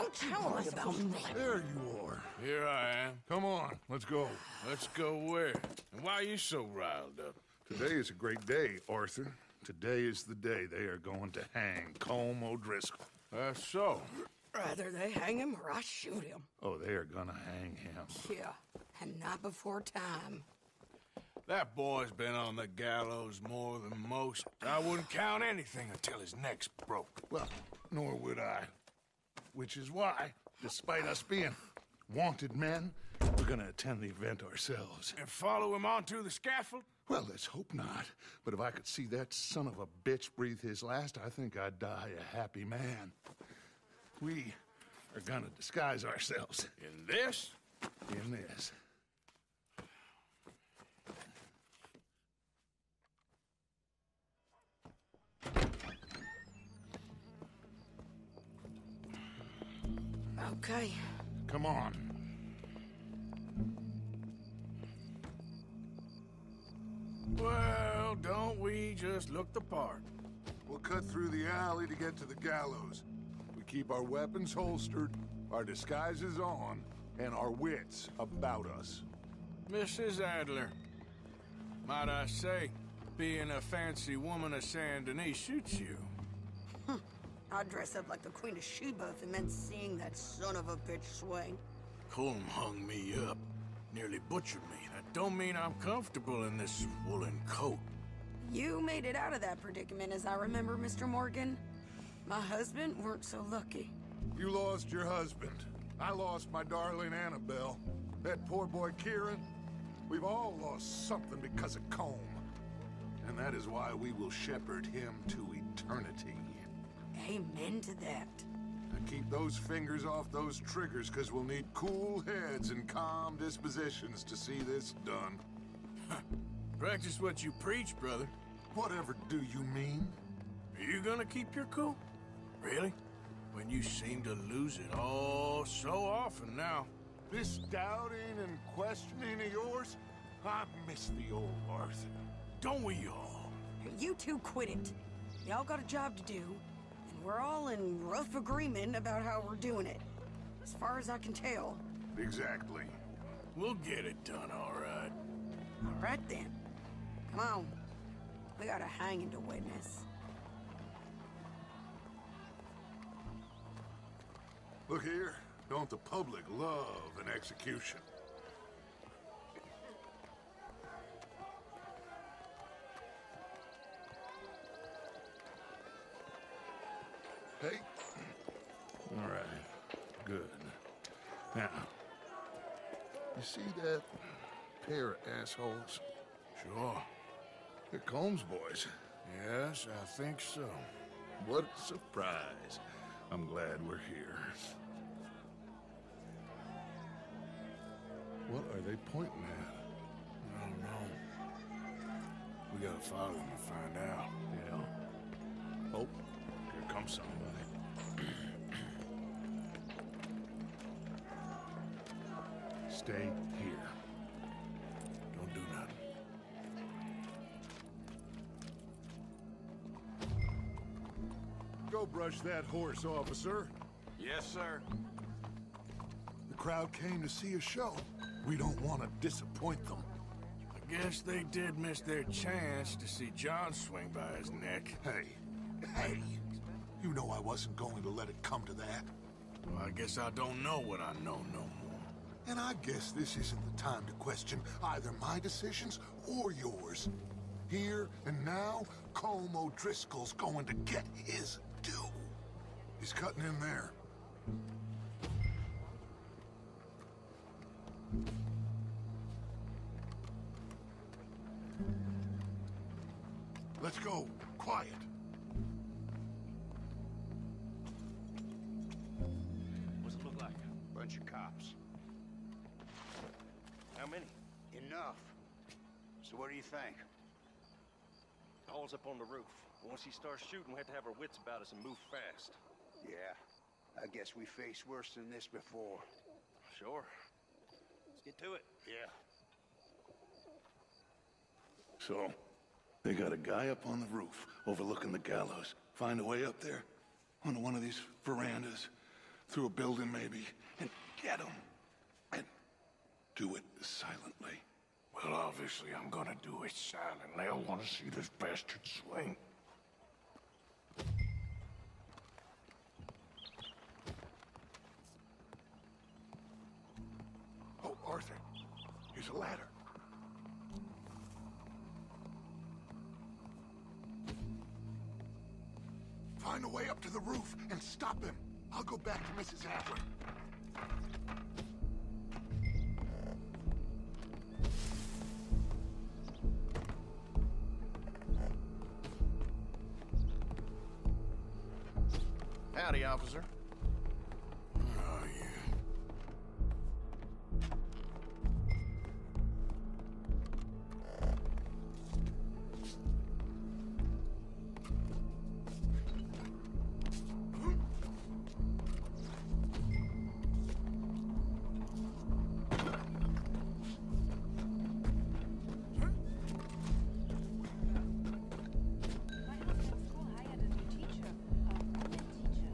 Don't tell us about me. There you are. Here I am. Come on, let's go. Let's go where? And why are you so riled up? Today is a great day, Arthur. Today is the day they are going to hang Colm O'Driscoll. That's so. Rather they hang him or I shoot him. Oh, they are gonna hang him. Yeah, and not before time. That boy's been on the gallows more than most. I wouldn't count anything until his neck's broke. Well, nor would I. Which is why, despite us being wanted men, we're gonna attend the event ourselves. And follow him onto the scaffold? Well, let's hope not. But if I could see that son of a bitch breathe his last, I think I'd die a happy man. We are gonna disguise ourselves. In this? In this. Okay. Come on. Well, don't we just look the part? We'll cut through the alley to get to the gallows. We keep our weapons holstered, our disguises on, and our wits about us. Mrs. Adler, might I say, being a fancy woman of Saint Denis suits you. I'd dress up like the Queen of Sheba if it meant seeing that son of a bitch swing. Colm hung me up, nearly butchered me. That don't mean I'm comfortable in this woolen coat. You made it out of that predicament, as I remember, Mr. Morgan. My husband weren't so lucky. You lost your husband. I lost my darling Annabelle. That poor boy Kieran. We've all lost something because of Colm. And that is why we will shepherd him to eternity. Amen to that. Now keep those fingers off those triggers, because we'll need cool heads and calm dispositions to see this done. Practice what you preach, brother. Whatever do you mean? Are you gonna keep your cool? Really? When you seem to lose it all so often now. This doubting and questioning of yours? I miss the old Arthur. Don't we all? You two quit it. Y'all got a job to do, and we're all in rough agreement about how we're doing it. As far as I can tell. Exactly. We'll get it done, all right. All right, then. Come on. We got a hanging to witness. Look here. Don't the public love an execution? Hey. All right. Good. Now, you see that pair of assholes? Sure. They're Colm's boys. Yes, I think so. What a surprise. I'm glad we're here. What are they pointing at? I don't know. We gotta follow them and find out. Yeah. Oh, here comes somebody. Stay here. Don't do nothing. Go brush that horse, officer. Yes, sir. The crowd came to see a show. We don't want to disappoint them. I guess they did miss their chance to see John swing by his neck. Hey, you know I wasn't going to let it come to that. Well, I guess I don't know what I know no more. And I guess this isn't the time to question either my decisions or yours. Here and now, Colm O'Driscoll's going to get his due. He's cutting in there. Let's go. Quiet. What's it look like? Bunch of cops. How many? Enough. So what do you think? Hall's up on the roof. Once he starts shooting, we have to have our wits about us and move fast. Yeah, I guess we faced worse than this before. Sure. Let's get to it. Yeah. So, they got a guy up on the roof overlooking the gallows. Find a way up there onto one of these verandas. through a building maybe, and get them. And do it silently. Well, obviously I'm gonna do it silently. I want to see this bastard swing. Oh, Arthur, here's a ladder. Find a way up to the roof and stop him. I'll go back to Mrs. Adler. Howdy, officer. Oh, yeah. My husband's school hired a new teacher, a woman teacher.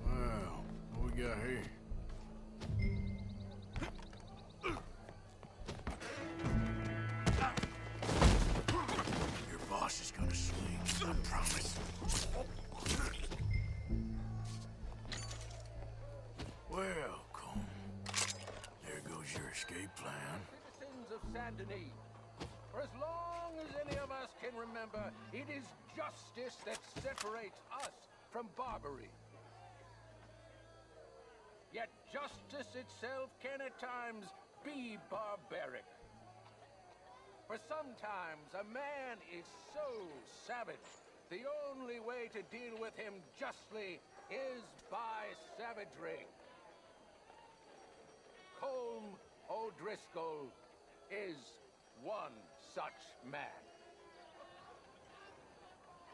Well, what we got here? Your boss is gonna swing, I promise. Well, Colm, there goes your escape plan. Citizens of Saint Denis, for as long as any of us can remember, it is justice that separates us from barbary. Yet justice itself can at times be barbaric. For sometimes a man is so savage, the only way to deal with him justly is by savagery. Colm O'Driscoll is one such man.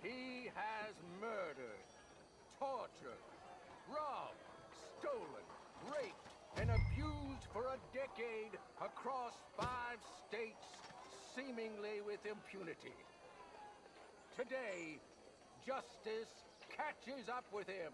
He has murdered, tortured, robbed, stolen, raped, and abused for a decade across 5 states, seemingly with impunity. Today, justice catches up with him.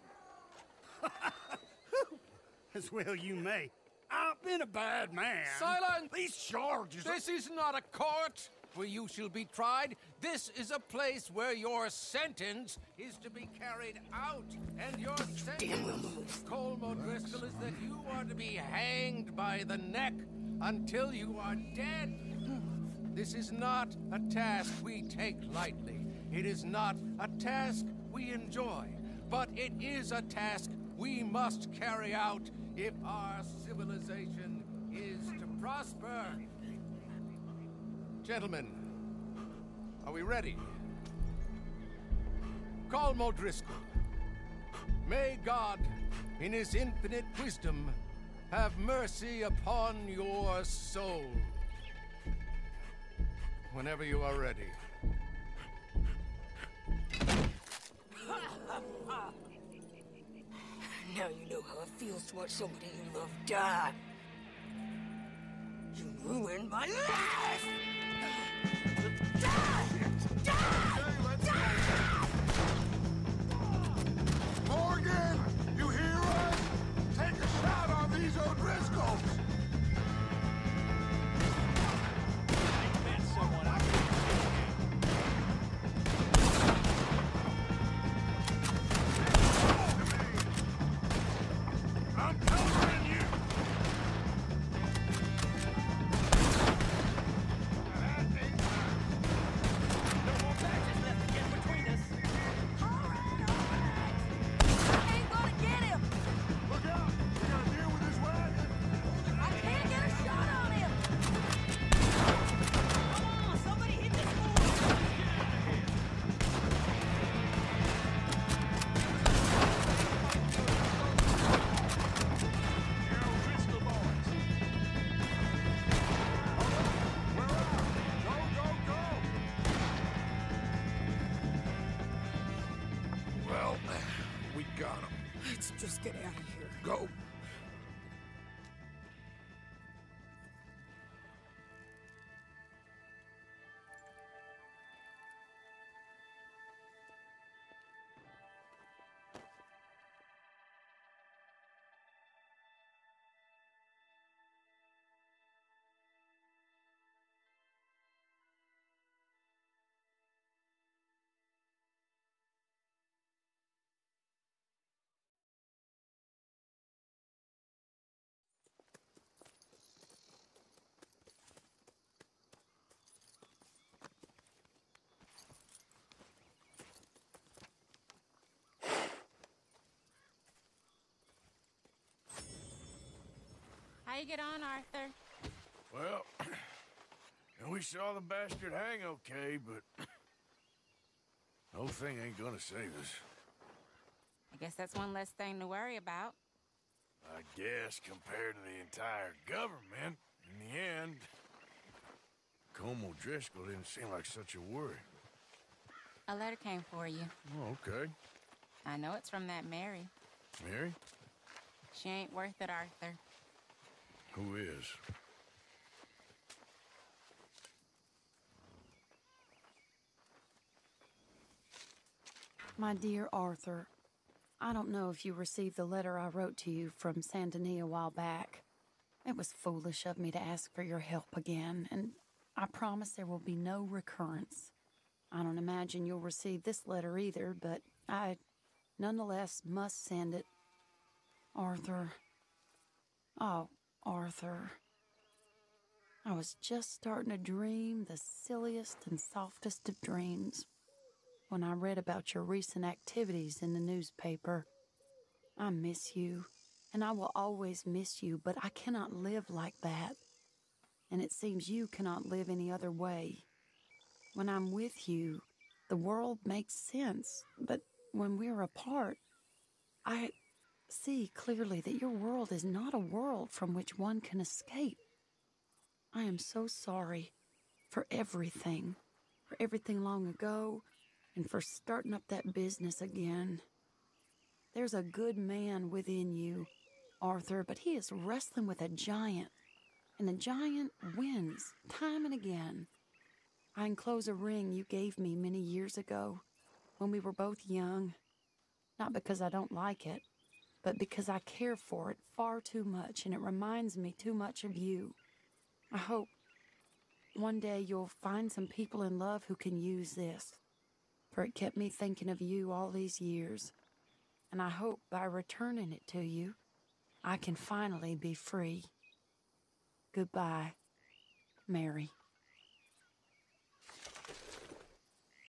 As well you may. I've been a bad man. Silence! These charges are... This is not a court where you shall be tried. This is a place where your sentence is to be carried out. And your sentence, Colm O'Driscoll, is that you are to be hanged by the neck until you are dead. This is not a task we take lightly. It is not a task we enjoy. But it is a task we must carry out if our civilization is to prosper. Gentlemen, are we ready? Colm O'Driscoll, may God, in his infinite wisdom, have mercy upon your soul. Whenever you are ready. Now you know how it feels to watch somebody you love die. You ruined my life! Die! Die! Die! Morgan! You hear us? Take a shot on these O'Driscolls! I'm covering you! No more patches left to get between us. I ain't gonna get him. Look out! You gotta deal with this wagon! I can't get a shot on him. Come on, somebody hit this fool. Well, we got him. Let's just get out of here. Go. you get on, Arthur? Well, we saw the bastard hang okay, but the whole thing ain't gonna save us. I guess that's one less thing to worry about. I guess compared to the entire government, in the end, Colm O'Driscoll didn't seem like such a worry. A letter came for you. Oh, okay. I know it's from that Mary. Mary? She ain't worth it, Arthur. Who is? My dear Arthur, I don't know if you received the letter I wrote to you from Saint Denis a while back. It was foolish of me to ask for your help again, and I promise there will be no recurrence. I don't imagine you'll receive this letter either, but I nonetheless must send it. Arthur. Oh, Arthur. I was just starting to dream the silliest and softest of dreams when I read about your recent activities in the newspaper. I miss you, and I will always miss you, but I cannot live like that. And it seems you cannot live any other way. When I'm with you, the world makes sense, but when we're apart, I see clearly that your world is not a world from which one can escape. I am so sorry for everything long ago, and for starting up that business again. There's a good man within you, Arthur, but he is wrestling with a giant, and the giant wins time and again. I enclose a ring you gave me many years ago when we were both young, not because I don't like it, but because I care for it far too much, and it reminds me too much of you. I hope one day you'll find some people in love who can use this, for it kept me thinking of you all these years, and I hope by returning it to you, I can finally be free. Goodbye, Mary.